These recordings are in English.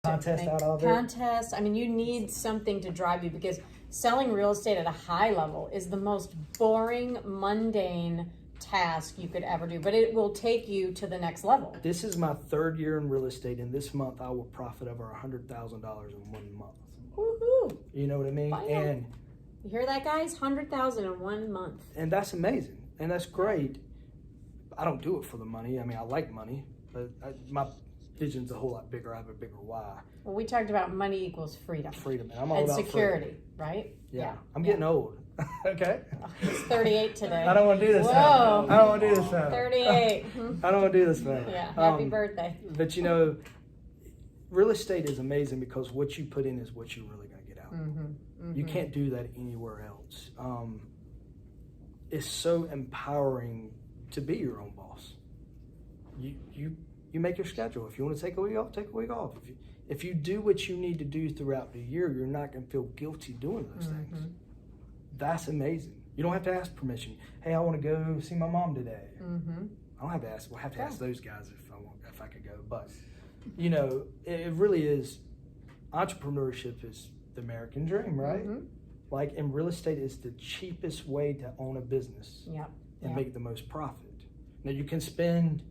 contest out of it. Contest. I mean, you need something to drive you, because selling real estate at a high level is the most boring, mundane task you could ever do, but it will take you to the next level. This is my 3rd year in real estate, and this month I will profit over $100,000 in 1 month. Woohoo! You know what I mean? Bam. And You hear that, guys? 100,000 in 1 month. and that's amazing, and that's great. I don't do it for the money. I mean, I like money, but my vision's a whole lot bigger. I have a bigger why. Well, we talked about money equals freedom. Freedom, and I'm all And about security, freedom. right? Yeah, I'm getting old. Okay. He's 38 today. I don't want to do this. Whoa. Now. I don't want to do this now. 38. I don't want to do this now. Yeah, happy birthday. But you know, real estate is amazing because what you put in is what you're really going to get out. You can't do that anywhere else. It's so empowering to be your own boss. You make your schedule. If you want to take a week off, take a week off. If you do what you need to do throughout the year, you're not going to feel guilty doing those things. That's amazing. You don't have to ask permission. Hey, I want to go see my mom today. I don't have to ask. We'll have to ask those guys if I could go. But you know, it really is. Entrepreneurship is the American dream, right? Like, and real estate is the cheapest way to own a business and make the most profit. Now, you can spend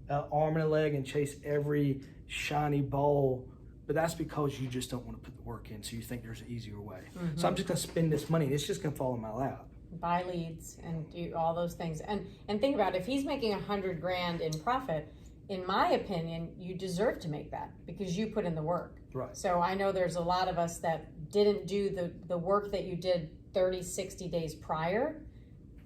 an arm and a leg and chase every shiny ball, but that's because you just don't want to put the work in, so you think there's an easier way. So I'm just going to spend this money, and it's just going to fall in my lap. Buy leads and do all those things. And think about it, if he's making $100,000 in profit, in my opinion, you deserve to make that because you put in the work. Right. So I know there's a lot of us that didn't do the work that you did 30, 60 days prior.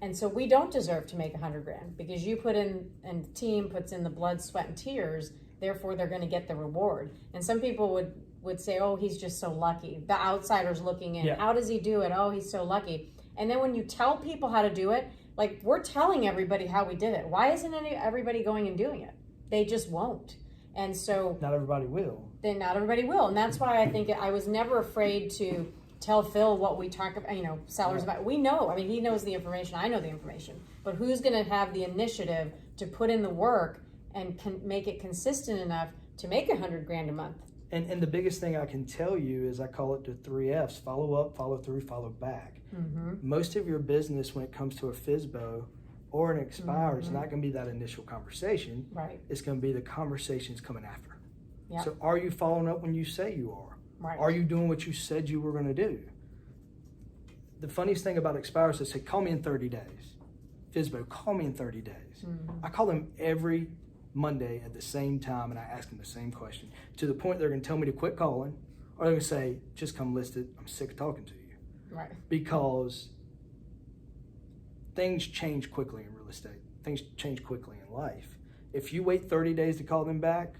And so we don't deserve to make $100,000 because you put in, and the team puts in the blood, sweat, and tears. Therefore, they're going to get the reward. And some people would say, oh, he's just so lucky. The outsiders looking in, how does he do it? Oh, he's so lucky. And then when you tell people how to do it, like, we're telling everybody how we did it. Why isn't everybody going and doing it? They just won't. And so not everybody will. Then not everybody will. And that's why I think I was never afraid to tell Phil what we talk about, sellers about. We know, I mean, he knows the information, I know the information, but who's going to have the initiative to put in the work and can make it consistent enough to make $100,000 a month? And the biggest thing I can tell you is I call it the 3 F's: follow up, follow through, follow back. Most of your business when it comes to a FSBO or an expire, it's not going to be that initial conversation. Right. It's going to be the conversations coming after. Yep. So are you following up when you say you are? Right. Are you doing what you said you were going to do? The funniest thing about expires is they say, call me in 30 days. FSBO, call me in 30 days. I call them every Monday at the same time, and I ask them the same question, to the point they're going to tell me to quit calling, or they're going to say, just come list it. I'm sick of talking to you. Right. Because things change quickly in real estate. Things change quickly in life. If you wait 30 days to call them back,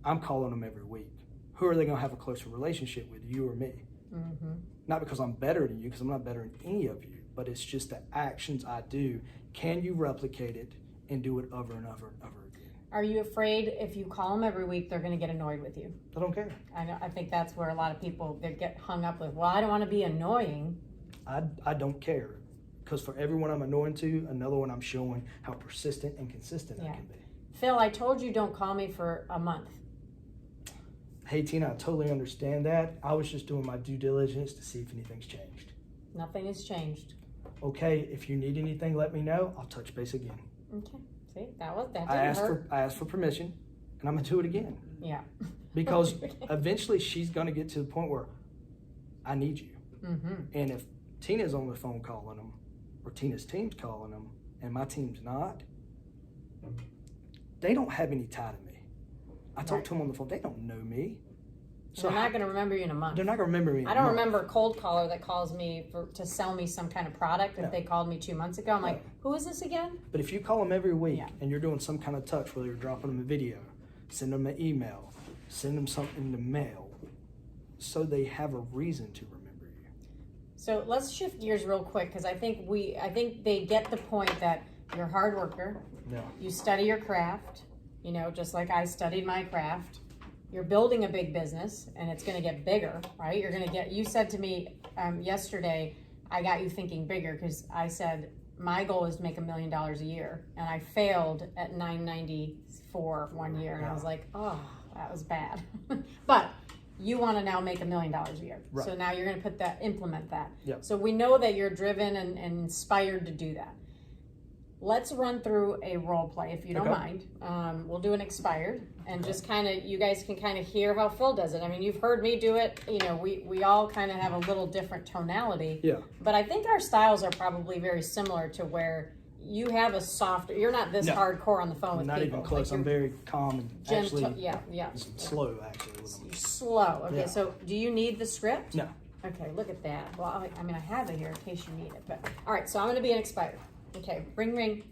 I'm calling them every week. Who are they going to have a closer relationship with, you or me? Not because I'm better than you, because I'm not better than any of you, but it's just the actions I do. Can you replicate it and do it over and over and over again? Are you afraid if you call them every week, they're going to get annoyed with you? I don't care. I know. I think that's where a lot of people, they get hung up with, well, I don't want to be annoying. I don't care. Because for everyone I'm annoying to, another one I'm showing how persistent and consistent I can be. Phil, I told you don't call me for a month. Hey, Tina, I totally understand that. I was just doing my due diligence to see if anything's changed. Nothing has changed. Okay, if you need anything, let me know. I'll touch base again. Okay. See, that didn't hurt. I asked for permission, and I'm going to do it again. Yeah. Because eventually she's going to get to the point where I need you. And if Tina's on the phone calling them, or Tina's team's calling them, and my team's not, they don't have any tie to me. I talk to them on the phone. They don't know me. So they're not going to remember you in a month. They're not going to remember me. I don't remember a cold caller that calls me to sell me some kind of product. If they called me 2 months ago, I'm like, who is this again? But if you call them every week and you're doing some kind of touch, whether you're dropping them a video, send them an email, send them something in the mail, so they have a reason to remember you. So let's shift gears real quick, because I think they get the point that you're a hard worker. Yeah. You study your craft, just like I studied my craft. You're building a big business, and it's going to get bigger, right? You said to me yesterday, I got you thinking bigger, because I said, my goal is to make $1 million a year. And I failed at 994 one year. And I was like, oh, that was bad. But you want to now make $1 million a year. Right. So now you're going to implement that. Yep. So we know that you're driven and inspired to do that. Let's run through a role play, if you don't mind. We'll do an expired, and just kind of, you guys can kind of hear how Phil does it. I mean, you've heard me do it. You know, we all kind of have a little different tonality. Yeah. But I think our styles are probably very similar to where you have a softer, you're not this hardcore on the phone with not people. Even close. Like I'm very calm and actually slow, actually. You're slow. Okay, Yeah. so do you need the script? No. Okay, look at that. Well, I mean, I have it here in case you need it. But all right, so I'm going to be an expired. Okay, ring.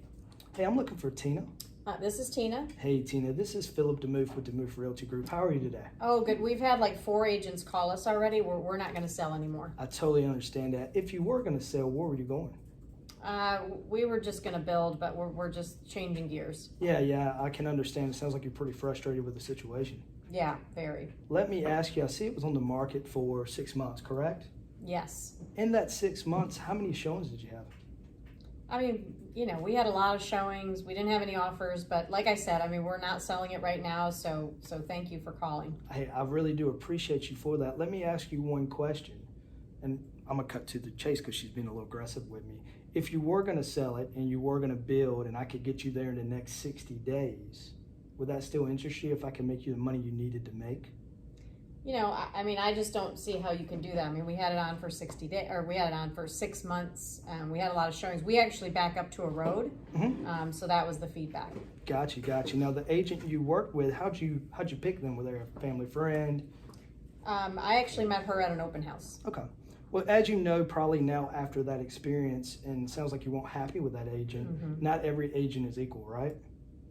Hey, I'm looking for Tina. This is Tina. Hey, Tina, this is Phillip DeMoof with DeMoof Realty Group. How are you today? Oh, good. We've had like 4 agents call us already. We're not going to sell anymore. I totally understand that. If you were going to sell, where were you going? We were just going to build, but we're just changing gears. Yeah, I can understand. It sounds like you're pretty frustrated with the situation. Yeah, very. Let me ask you, I see it was on the market for 6 months, correct? Yes. In that 6 months, how many showings did you have? I mean, you know, we had a lot of showings. We didn't have any offers, but like I said, I mean, we're not selling it right now, so thank you for calling. Hey, I really do appreciate you for that. Let me ask you one question, and I'm going to cut to the chase because she's been a little aggressive with me. If you were going to sell it and you were going to build and I could get you there in the next 60 days, would that still interest you if I could make you the money you needed to make? You know, I mean, I just don't see how you can do that. I mean, we had it on for 60 days, or we had it on for 6 months. We had a lot of showings. We actually back up to a road, so that was the feedback. Got you. Now, the agent you worked with, how'd you pick them? Were they a family friend? I actually met her at an open house. Okay. Well, as you know, probably now after that experience, and it sounds like you weren't happy with that agent, not every agent is equal, right?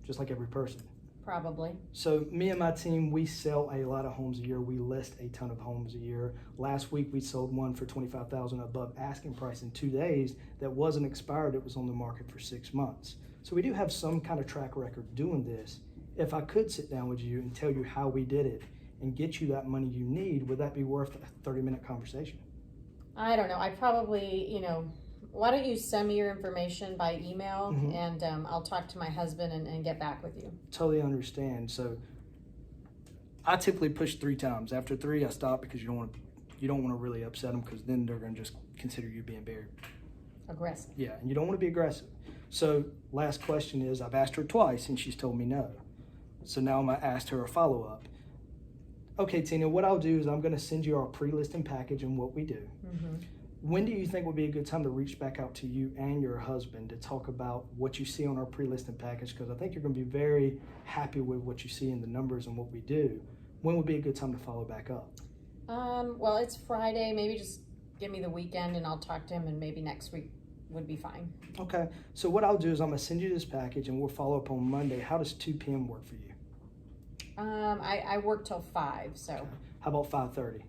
Just like every person. Probably. So me and my team, we sell a lot of homes a year. We list a ton of homes a year. Last week we sold one for $25,000 above asking price in 2 days that wasn't expired. It was on the market for 6 months. So we do have some kind of track record doing this. If I could sit down with you and tell you how we did it and get you that money you need, would that be worth a 30-minute conversation? I don't know. I probably, you know, why don't you send me your information by email, and I'll talk to my husband and get back with you. Totally understand. So I typically push 3 times. After 3, I stop because you don't want to really upset them, because then they're going to just consider you being very aggressive. Yeah, and you don't want to be aggressive. So last question is, I've asked her twice and she's told me no. So now I'm going to ask her a follow-up. Okay, Tina, what I'll do is I'm going to send you our pre-listing package and what we do. When do you think would be a good time to reach back out to you and your husband to talk about what you see on our pre-listing package? Because I think you're going to be very happy with what you see in the numbers and what we do. When would be a good time to follow back up? Well, it's Friday. Maybe just give me the weekend and I'll talk to him, and maybe next week would be fine. Okay. So what I'll do is I'm going to send you this package and we'll follow up on Monday. How does 2 p.m. work for you? I work till 5, so. Okay. How about 5:30?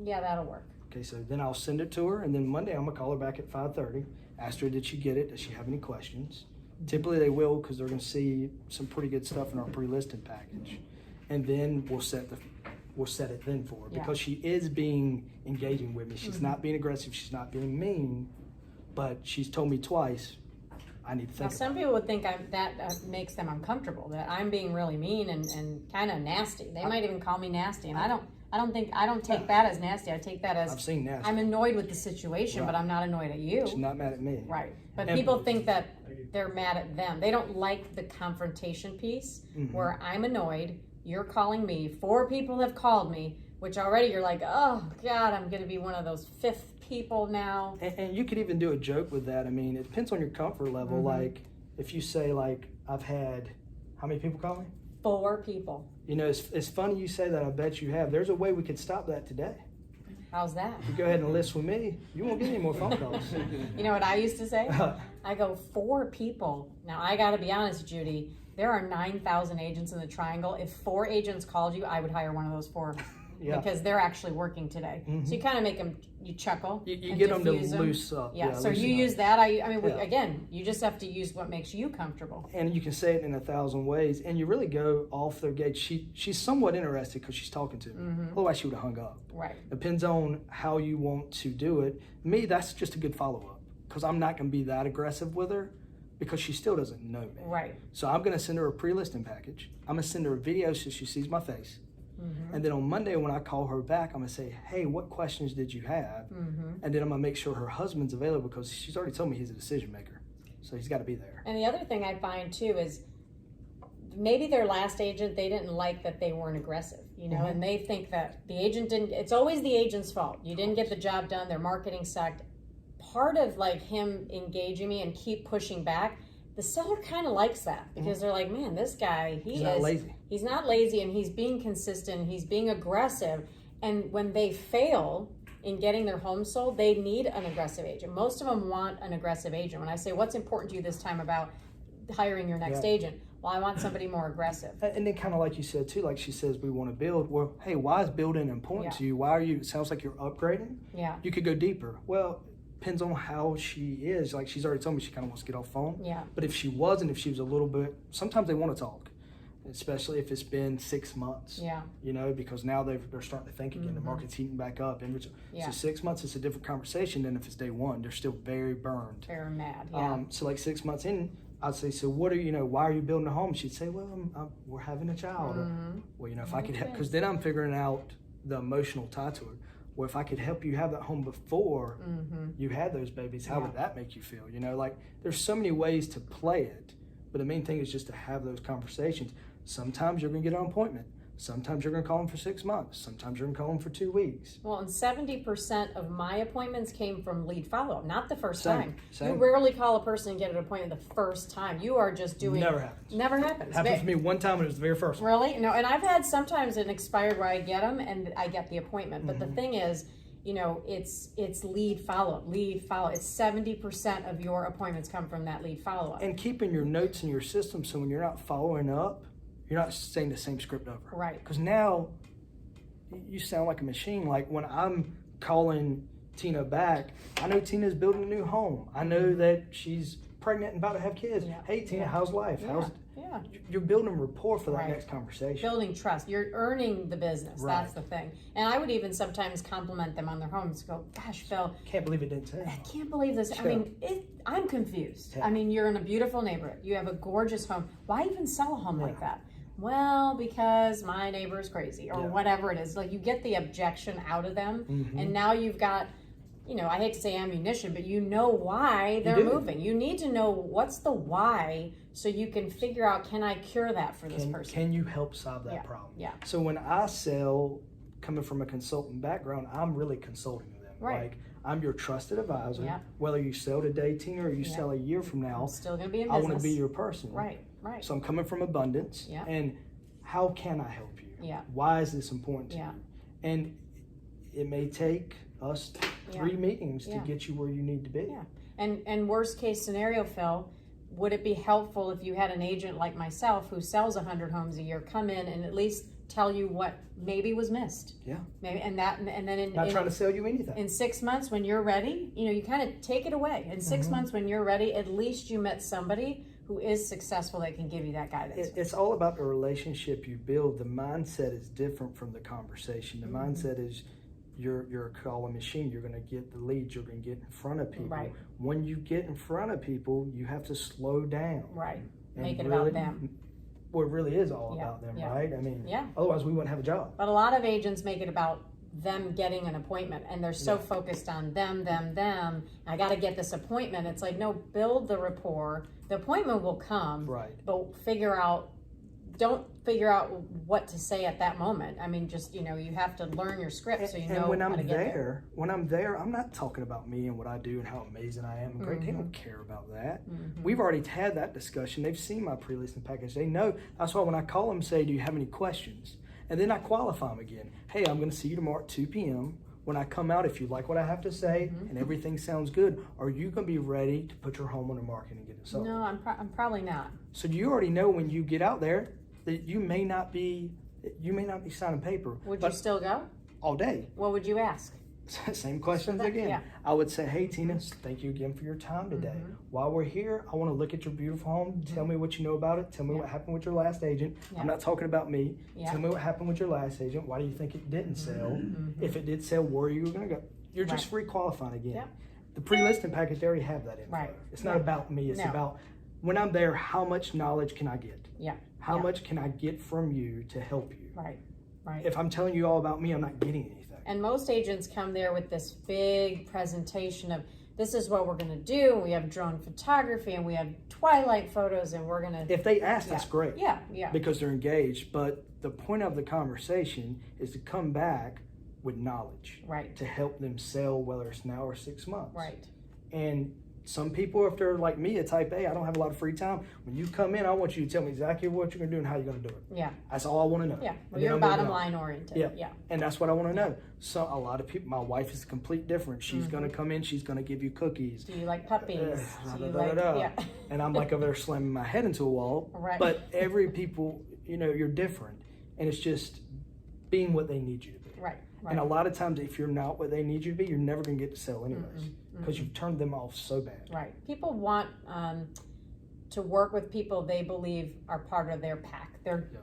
Yeah, that'll work. Okay, so then I'll send it to her, and then Monday I'm gonna call her back at 5:30. Ask her, did she get it? Does she have any questions? Typically they will, because they're gonna see some pretty good stuff in our pre-listing package, and then we'll set it then for her, because she is being engaging with me. She's not being aggressive. She's not being mean, but she's told me twice. I need to think. Now, some people would think that makes them uncomfortable, that I'm being really mean and kind of nasty. They might even call me nasty, and I don't take that as nasty. I take that as, I've seen nasty. I'm annoyed with the situation, but I'm not annoyed at you. She's not mad at me. Right. But people think that they're mad at them. They don't like the confrontation piece where I'm annoyed, you're calling me, 4 people have called me, which already you're like, oh God, I'm going to be one of those 5th people now. And you could even do a joke with that. I mean, it depends on your comfort level. Like, if you say, like, I've had, how many people call me? 4 people. You know, it's funny you say that. I bet you have. There's a way we could stop that today. How's that? You go ahead and list with me, you won't get any more phone calls. You know what I used to say? I go, 4 people. Now, I got to be honest, Judy, there are 9,000 agents in the Triangle. If 4 agents called you, I would hire one of those 4. Yeah. Because they're actually working today. So you kind of make them, you chuckle. You get them to loose up. Yeah, so you use that. Again, you just have to use what makes you comfortable. And you can say it in 1,000 ways, and you really go off their gauge. She's somewhat interested because she's talking to me. Otherwise, she would have hung up. Right. Depends on how you want to do it. Me, that's just a good follow-up, because I'm not going to be that aggressive with her, because she still doesn't know me. Right. So I'm going to send her a pre-listing package. I'm going to send her a video so she sees my face. And then on Monday when I call her back, I'm gonna say, hey, what questions did you have? And then I'm gonna make sure her husband's available because she's already told me he's a decision maker, so he's got to be there. And the other thing I find too is maybe their last agent, they didn't like that they weren't aggressive, you know, and they think that the agent didn't, it's always the agent's fault. You didn't get the job done, their marketing sucked. Part of like him engaging me and keep pushing back, the seller kind of likes that because they're like, man, this guy, he's not lazy. He's not lazy, and he's being consistent, he's being aggressive. And when they fail in getting their home sold, they need an aggressive agent. Most of them want an aggressive agent. When I say, what's important to you this time about hiring your next agent? Well, I want somebody more aggressive. And then kind of like you said too, like she says, we want to build. Well, hey, why is building important to you? Why are you, it sounds like you're upgrading. You could go deeper. Well, depends on how she is. Like she's already told me she kind of wants to get off phone. But if she wasn't, if she was a little bit, sometimes they want to talk, especially if it's been 6 months. You know, because now they're starting to think again. The market's heating back up. And so 6 months is a different conversation than if it's day one. They're still very burned. Very mad. So like 6 months in, I'd say, so what are you know? Why are you building a home? She'd say, well, we're having a child. Or, well, you know, if I could help, because then I'm figuring out the emotional tie to it. Well, if I could help you have that home before you had those babies, how would that make you feel? You know, like there's so many ways to play it, but the main thing is just to have those conversations. Sometimes you're going to get an appointment. Sometimes you're going to call them for 6 months. Sometimes you're going to call them for 2 weeks. Well, and 70% of my appointments came from lead follow-up, not the first time. Same. You rarely call a person and get an appointment the first time. You are just doing... Never happens. Never happens. Happened for me one time and it was the very first one. Really? No, and I've had sometimes an expired where I get them and I get the appointment. But the thing is, you know, it's lead follow-up. It's 70% of your appointments come from that lead follow-up. And keeping your notes in your system so when you're not following up, you're not saying the same script over. Right. Because now you sound like a machine. Like when I'm calling Tina back, I know Tina's building a new home. I know that she's pregnant and about to have kids. Hey, Tina, how's life? You're building rapport for that next conversation. Building trust. You're earning the business. That's the thing. And I would even sometimes compliment them on their homes. Go, gosh, Phil. Can't believe it didn't sell. I can't believe this. I mean, I'm confused. I mean, you're in a beautiful neighborhood. You have a gorgeous home. Why even sell a home like that? Well, because my neighbor is crazy or whatever it is. Like you get the objection out of them. And now you've got, you know, I hate to say ammunition, but you know why they're moving. You need to know what's the why so you can figure out, can I cure that for this person? Can you help solve that problem? So when I sell, coming from a consultant background, I'm really consulting with them. Like I'm your trusted advisor. Whether you sell today, Tina, or you sell a year from now, I'm still going to be in business. I want to be your person. So I'm coming from abundance. And how can I help you? Why is this important to you? And it may take us 3 meetings to get you where you need to be. And worst case scenario, Phil, would it be helpful if you had an agent like myself who sells 100 homes a year come in and at least tell you what maybe was missed? Maybe, and then not trying to sell you anything. In 6 months when you're ready, you know, you kind of take it away. In 6 months when you're ready, at least you met somebody who is successful that can give you that guidance. It's all about the relationship you build. The mindset is different from the conversation. The mindset is you're a calling machine. You're going to get the leads. You're going to get in front of people. When you get in front of people, you have to slow down. Make it about them. Well, it really is all about them, right? I mean, otherwise we wouldn't have a job. But a lot of agents make it about them getting an appointment, and they're so focused on them. I got to get this appointment. It's like, no, build the rapport. The appointment will come, but don't figure out what to say at that moment. I mean, just, you know, you have to learn your script so you know when how to get there. When I'm there, I'm not talking about me and what I do and how amazing I am and great. They don't care about that. We've already had that discussion. They've seen my pre-listing package. They know. That's why when I call them, say, do you have any questions? And then I qualify them again. Hey, I'm going to see you tomorrow at 2 p.m. When I come out, if you like what I have to say and everything sounds good, are you going to be ready to put your home on the market and get it sold? No, I'm probably not. So you already know when you get out there that you may not be signing paper. Would you still go? All day. What would you ask? Same questions again. I would say, hey, Tina, thank you again for your time today. While we're here, I want to look at your beautiful home. Tell me what you know about it. Tell me what happened with your last agent. I'm not talking about me. Tell me what happened with your last agent. Why do you think it didn't sell? If it did sell, where are you going to go? You're just re-qualifying again. The pre-listing package, they already have that info. It's not about me. It's about when I'm there, how much knowledge can I get? How much can I get from you to help you? Right. If I'm telling you all about me, I'm not getting anything. And most agents come there with this big presentation of, this is what we're going to do. We have drone photography and we have twilight photos and we're going to... If they ask, that's great. Yeah. Because they're engaged. But the point of the conversation is to come back with knowledge. Right. To help them sell, whether it's now or 6 months. Right. And some people, if they're like me, a type A, I don't have a lot of free time. When you come in, I want you to tell me exactly what you're going to do and how you're going to do it. Yeah. That's all I want to know. Yeah. Well, you're bottom line oriented. Yeah. And that's what I want to know. So a lot of people, my wife is complete different. She's going to come in, she's going to give you cookies. Do you like puppies? And I'm like over there slamming my head into a wall. Right. But every people, you're different. And it's just being what they need you to be. Right. And a lot of times, if you're not what they need you to be, you're never going to get to sell anyways. Because you've turned them off so bad. Right. People want to work with people they believe are part of their pack.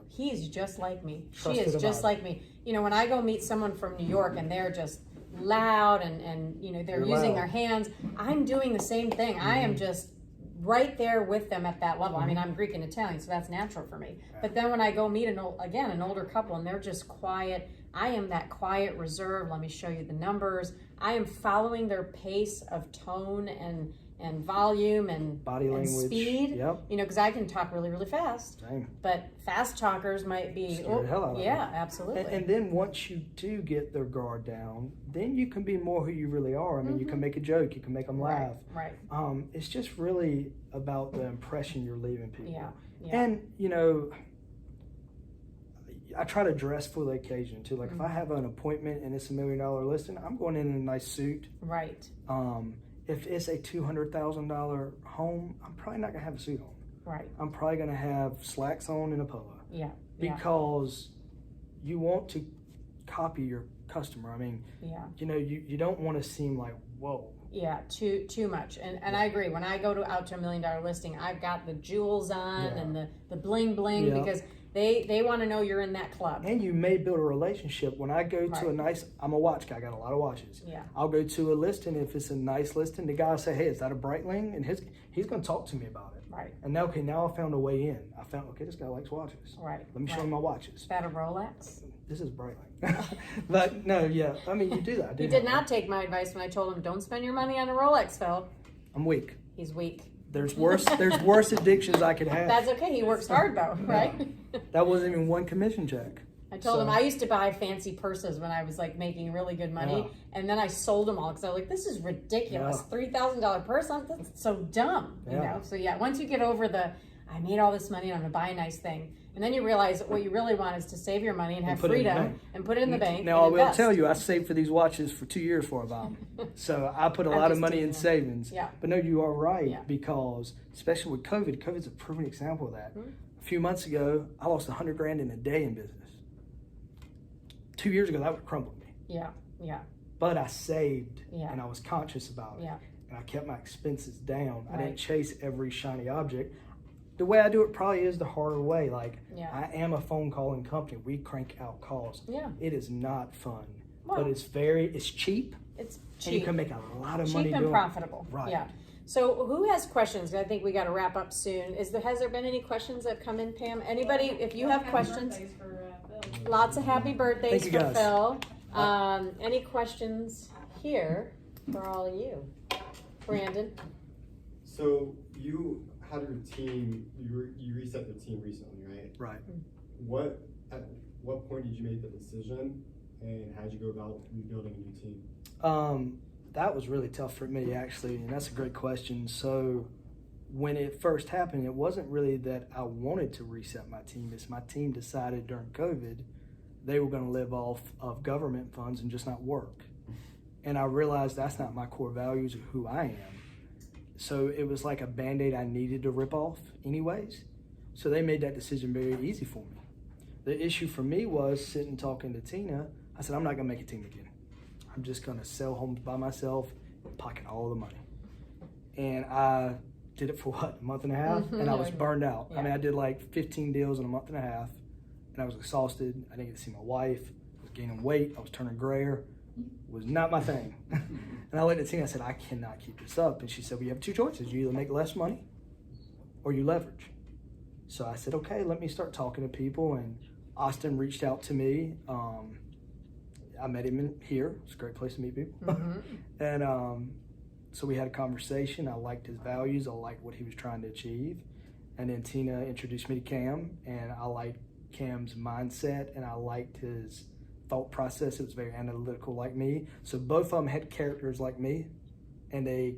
He's just like me. She is just like me. When I go meet someone from New York and they're just loud and they're using their hands, I'm doing the same thing. I am just right there with them at that level. I mean, I'm Greek and Italian, so that's natural for me. But then when I go meet an older couple and they're just quiet, I am that quiet reserve. Let me show you the numbers. I am following their pace of tone and volume and body language, speed. Yep. Because I can talk really, really fast. Same. But fast talkers might be scare the hell out of them. Absolutely. And then once you do get their guard down, then you can be more who you really are. I mean, you can make a joke, you can make them laugh. Right. It's just really about the impression you're leaving people. Yeah. And I try to dress for the occasion too. Like if I have an appointment and it's $1 million listing, I'm going in a nice suit. Right. If it's a $200,000 home, I'm probably not gonna have a suit on. Right. I'm probably gonna have slacks on and a polo. Yeah. Because you want to copy your customer. I mean, you don't want to seem like, whoa. Yeah, too much. And I agree. When I go out to $1 million listing, I've got the jewels on and the bling bling because they want to know you're in that club. And you may build a relationship. When I go to I'm a watch guy, I got a lot of watches. Yeah. I'll go to a listing, if it's a nice listing, the guy will say, hey, is that a Breitling? And he's going to talk to me about it. Right. And now I found a way in. I found, this guy likes watches. Right. Let me show him my watches. Is that a Rolex? This is Breitling. But no, I mean, you do that. He did not take my advice when I told him, don't spend your money on a Rolex, Phil. I'm weak. He's weak. There's worse addictions I could have. That's okay. He works hard though, right? That wasn't even one commission check. I told him I used to buy fancy purses when I was like making really good money, and then I sold them all because I was like, "This is ridiculous! $3,000 purse? That's so dumb." You know. So once you get over I made all this money and I'm gonna buy a nice thing, and then you realize what you really want is to save your money and have freedom and put it in the bank. Now I will tell you, I saved for these watches for 2 years before I buy them. So I put a lot of money in savings. Yeah. But no, you are right because especially with COVID's a proven example of that. Mm-hmm. A few months ago, I lost $100,000 in a day in business. 2 years ago, that would have crumbled me. Yeah. But I saved and I was conscious about it. Yeah. And I kept my expenses down. Right. I didn't chase every shiny object. The way I do it probably is the harder way. Like, I am a phone calling company. We crank out calls. Yeah. It is not fun. Well, but it's cheap. It's cheap. And you can make a lot of money doing it. Cheap and profitable. Right. Yeah. So who has questions? I think we got to wrap up soon. Has there been any questions that have come in, Pam? Anybody, if you have questions. Lots of happy birthdays for Phil. Any questions here for all of you? Brandon? So you had your team, you reset your team recently, right? Right. At what point did you make the decision and how did you go about rebuilding a new team? That was really tough for me actually, and that's a great question. So when it first happened, it wasn't really that I wanted to reset my team. It's my team decided during COVID they were going to live off of government funds and just not work. And I realized that's not my core values of who I am. So it was like a Band-Aid I needed to rip off anyways. So they made that decision very easy for me. The issue for me was sitting talking to Tina. I said, I'm not going to make a team again. I'm just going to sell homes by myself, pocket all the money. And I did it for a month and a half, and I was burned out. I mean, I did like 15 deals in a month and a half, and I was exhausted. I didn't get to see my wife. I was gaining weight. I was turning grayer. It was not my thing. And I looked at Tina, I said, I cannot keep this up. And she said, well, you have two choices. You either make less money or you leverage. So I said, okay, let me start talking to people. And Austin reached out to me. I met him here. It's a great place to meet people. And so we had a conversation. I liked his values. I liked what he was trying to achieve. And then Tina introduced me to Cam, and I liked Cam's mindset, and I liked his thought process. It was very analytical like me. So both of them had characters like me, and they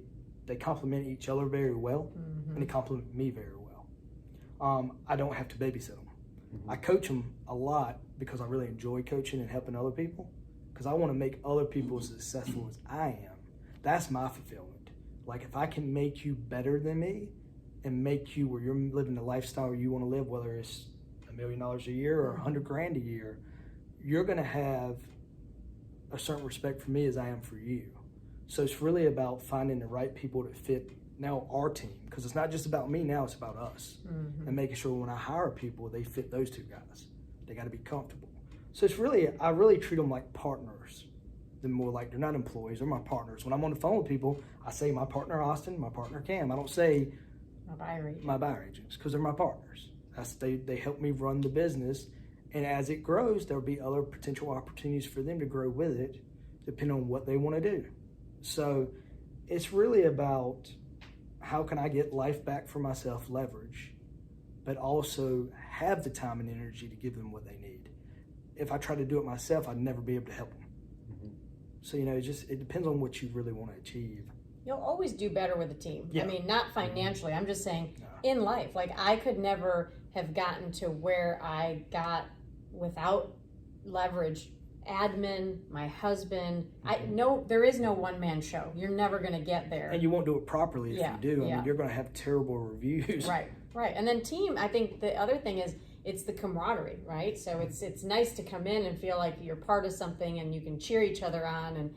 complement each other very well, and they complement me very well. I don't have to babysit them. I coach them a lot because I really enjoy coaching and helping other people, because I want to make other people as successful as I am. That's my fulfillment. Like, if I can make you better than me and make you where you're living the lifestyle you want to live, whether it's $1 million a year or $100,000 a year, you're going to have a certain respect for me as I am for you. So it's really about finding the right people to fit now our team, because it's not just about me now, it's about us, and making sure when I hire people, they fit those two guys. They got to be comfortable. So it's really, I really treat them like partners. They're more like, they're not employees, they're my partners. When I'm on the phone with people, I say my partner Austin, my partner Cam. I don't say my buyer agents, because they're my partners. They help me run the business, and as it grows, there'll be other potential opportunities for them to grow with it, depending on what they want to do. So it's really about how can I get life back for myself, leverage, but also have the time and energy to give them what they need. If I try to do it myself, I'd never be able to help them. So, it depends on what you really want to achieve. You'll always do better with a team. Yeah. I mean, not financially. I'm just saying in life. Like, I could never have gotten to where I got without leverage. Admin, my husband. There is no one-man show. You're never going to get there. And you won't do it properly if you do. I mean, you're going to have terrible reviews. Right. And then team, I think the other thing is it's the camaraderie, right? So it's nice to come in and feel like you're part of something and you can cheer each other on, and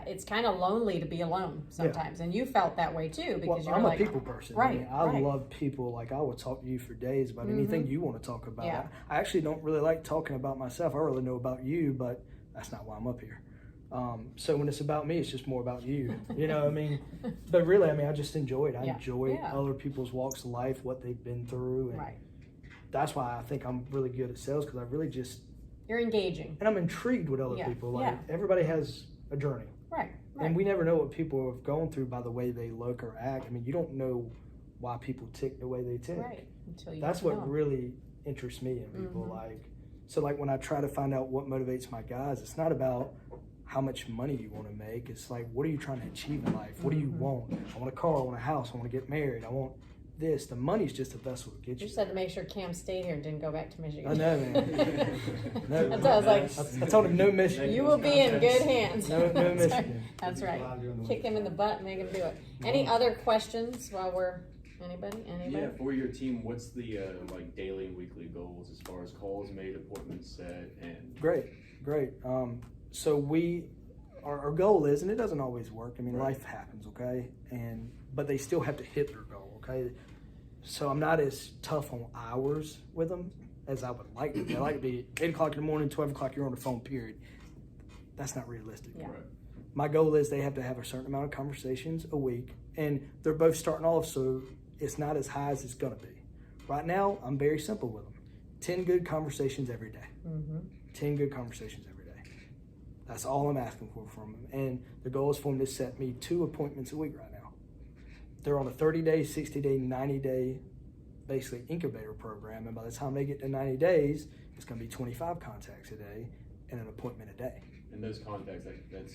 it's kind of lonely to be alone sometimes. And you felt that way too, because I'm a people person. Right. I love people. Like, I will talk to you for days about anything you want to talk about. Yeah. I actually don't really like talking about myself. I really know about you, but that's not why I'm up here. So when it's about me, it's just more about you. But really, I just enjoy it. I enjoy other people's walks of life, what they've been through. And that's why I think I'm really good at sales, because I really just... You're engaging. And I'm intrigued with other people. Like, everybody has a journey. Right. And we never know what people have gone through by the way they look or act. I mean, you don't know why people tick the way they tick. Right. Until you That's what really interests me in people. Like when I try to find out what motivates my guys, it's not about how much money you want to make. It's like, what are you trying to achieve in life? What do you want? I want a car, I want a house, I want to get married, I want this. The money's just a vessel to get you. You just had to make sure Cam stayed here and didn't go back to Michigan. I know, man. That's what I was like. I told him no Michigan. You will be in good hands. No Michigan. That's right. Kick him in the butt and make him do it. Any other questions while we're... Anybody? Yeah, for your team, what's the daily and weekly goals as far as calls made, appointments set, and... Great. So our goal is, and it doesn't always work. I mean, life happens, okay? But they still have to hit their goal, okay? So I'm not as tough on hours with them as I would like to be. I like to be 8 o'clock in the morning, 12 o'clock, you're on the phone, period. That's not realistic. Yeah. Right. My goal is they have to have a certain amount of conversations a week, and they're both starting off, so it's not as high as it's going to be. Right now, I'm very simple with them. 10 good conversations every day. 10 good conversations every day. That's all I'm asking for from them. And the goal is for them to set me 2 appointments a week right now. They're on a 30-day, 60-day, 90-day, basically incubator program. And by the time they get to 90 days, it's going to be 25 contacts a day and an appointment a day. And those contacts, that's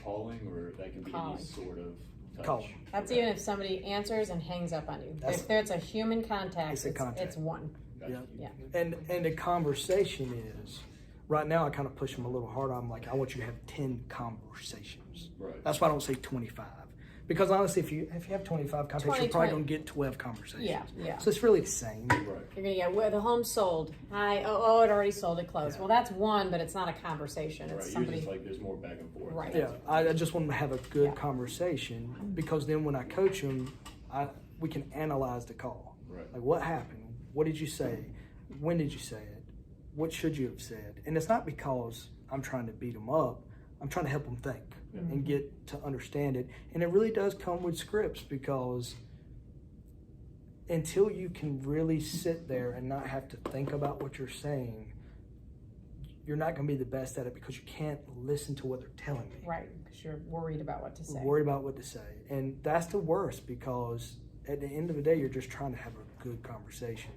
calling, or that can be any sort of touch? Calling. That's even if somebody answers and hangs up on you. If there's a human contact, it's one. Gotcha. Yeah. And the conversation is, right now I kind of push them a little harder. I'm like, I want you to have 10 conversations. Right. That's why I don't say 25. Because honestly, if you have 25 contacts, you're probably going to get 12 conversations. Yeah. So it's really the same. Right. You're gonna get where the home sold. Hi. It already sold. It closed. Well, that's one, but it's not a conversation. It's Right. somebody. You're just like, there's more back and forth. Right. Yeah, I just want them to have a good conversation, because then when I coach them, we can analyze the call. Right. Like, what happened? What did you say? When did you say it? What should you have said? And it's not because I'm trying to beat them up. I'm trying to help them think and get to understand it. And it really does come with scripts, because until you can really sit there and not have to think about what you're saying, you're not going to be the best at it because you can't listen to what they're telling me. Right, because you're worried about what to say. Worried about what to say. And that's the worst, because at the end of the day, you're just trying to have a good conversation.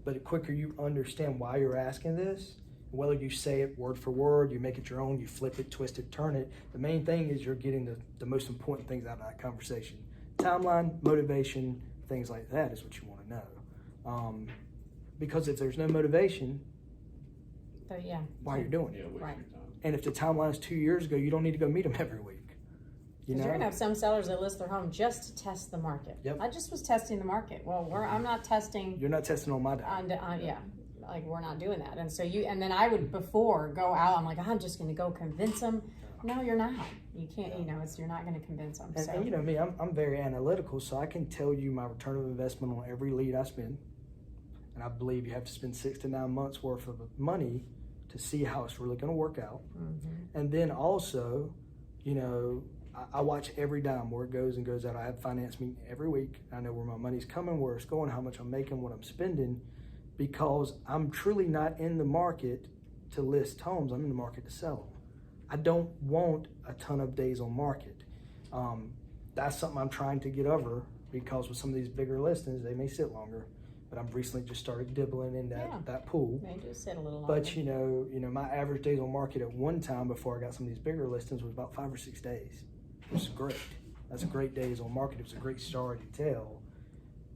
But the quicker you understand why you're asking this, whether you say it word for word, you make it your own, you flip it, twist it, turn it, the main thing is you're getting the most important things out of that conversation. Timeline, motivation, things like that is what you want to know. Because if there's no motivation, So, yeah. why are you doing Yeah, it? waste Right. your time. And if the timeline is 2 years ago, you don't need to go meet them every week. You Because know? you're gonna have some sellers that list their home just to test the market. Yep. I just was testing the market. Well, I'm not testing You're not testing on my data. yeah, like we're not doing that. And so and then I would before go out, I'm like, I'm just gonna go convince them. No, you're not. You can't, you're not gonna convince them. And, So and you know me, I'm very analytical, so I can tell you my return of investment on every lead I spend. And I believe you have to spend 6 to 9 months worth of money to see how it's really going to work out. mm-hmm. And then also, I watch every dime where it goes and goes out. I have finance meeting every week. I know where my money's coming, where it's going, how much I'm making, what I'm spending, because I'm truly not in the market to list homes. I'm in the market to sell them. I don't want a ton of days on market. That's something I'm trying to get over, because with some of these bigger listings, they may sit longer. But I've recently just started dibbling in that pool. They do sit a little longer. But my average days on market at one time before I got some of these bigger listings was about 5 or 6 days. Which is great. That's a great days on market. It was a great story to tell,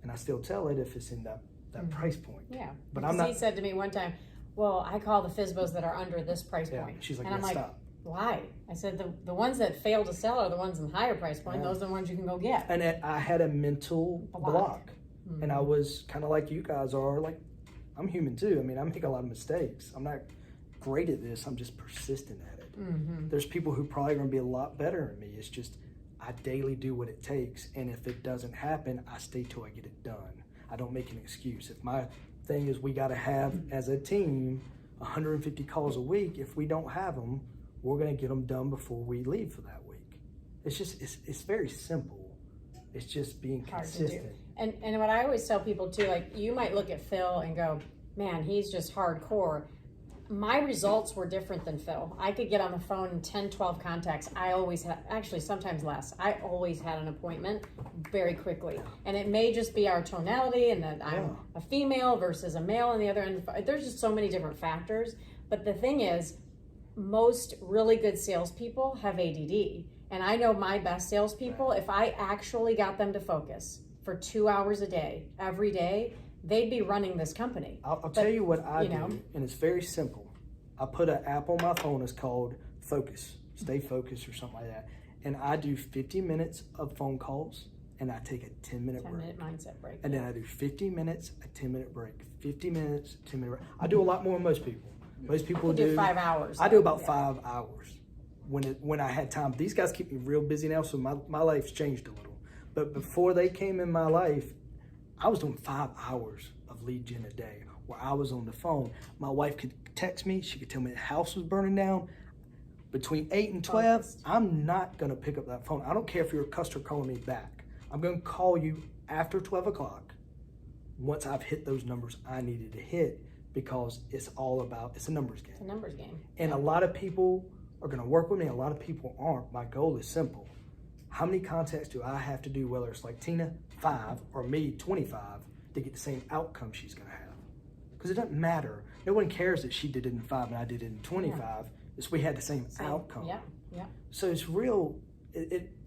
and I still tell it if it's in that Mm-hmm. price point. Yeah, But because I'm not. he said to me one time, well, I call the FSBOs that are under this price Yeah, point. she's like, and I'm "Yeah, like, stop." why? I said, the ones that fail to sell are the ones in the higher price point. Yeah. Those are the ones you can go get. And I had a mental block. Mm-hmm. And I was kind of like you guys are. Like, I'm human too. I mean, I make a lot of mistakes. I'm not great at this. I'm just persistent at it. Mm-hmm. There's people who probably going to be a lot better than me. It's just I daily do what it takes, and if it doesn't happen, I stay till I get it done. I don't make an excuse. If my thing is we got to have as a team 150 calls a week, if we don't have them, we're going to get them done before we leave for that week. It's just it's very simple. It's just being Hard to do. consistent. And what I always tell people too, like you might look at Phil and go, man, he's just hardcore. My results were different than Phil. I could get on the phone in 10, 12 contacts. I always had, actually sometimes less. I always had an appointment very quickly. And it may just be our tonality and that I'm a female versus a male on the other end. There's just so many different factors. But the thing is, most really good salespeople have ADD. And I know my best salespeople, if I actually got them to focus for 2 hours a day, every day, they'd be running this company. I'll tell you what I do, and it's very simple. I put an app on my phone. It's called Focus, Stay Focused or something like that. And I do 50 minutes of phone calls, and I take a 10-minute break. 10-minute mindset break. And then I do 50 minutes, a 10-minute break. 50 minutes, 10-minute break. I do a lot more than most people. Most people You do 5 hours. I do about 5 hours when I had time. These guys keep me real busy now, so my life's changed a little. But before they came in my life, I was doing 5 hours of lead gen a day where I was on the phone. My wife could text me. She could tell me the house was burning down. Between 8 and 12, Focused. I'm not going to pick up that phone. I don't care if you're a customer calling me back. I'm going to call you after 12 o'clock once I've hit those numbers I needed to hit, because it's a numbers game. It's a numbers game. And a lot of people are going to work with me. A lot of people aren't. My goal is simple. How many contacts do I have to do, whether it's like Tina, 5, or me, 25, to get the same outcome she's going to have? Because it doesn't matter. No one cares that she did it in 5 and I did it in 25. It's we had the same outcome. Yeah. So it's real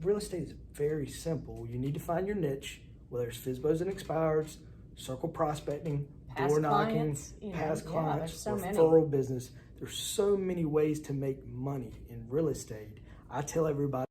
estate is very simple. You need to find your niche, whether it's FSBOs and expireds, circle prospecting, Past door knocking, clients, past there's clients, so many. referral business. There's so many ways to make money in real estate. I tell everybody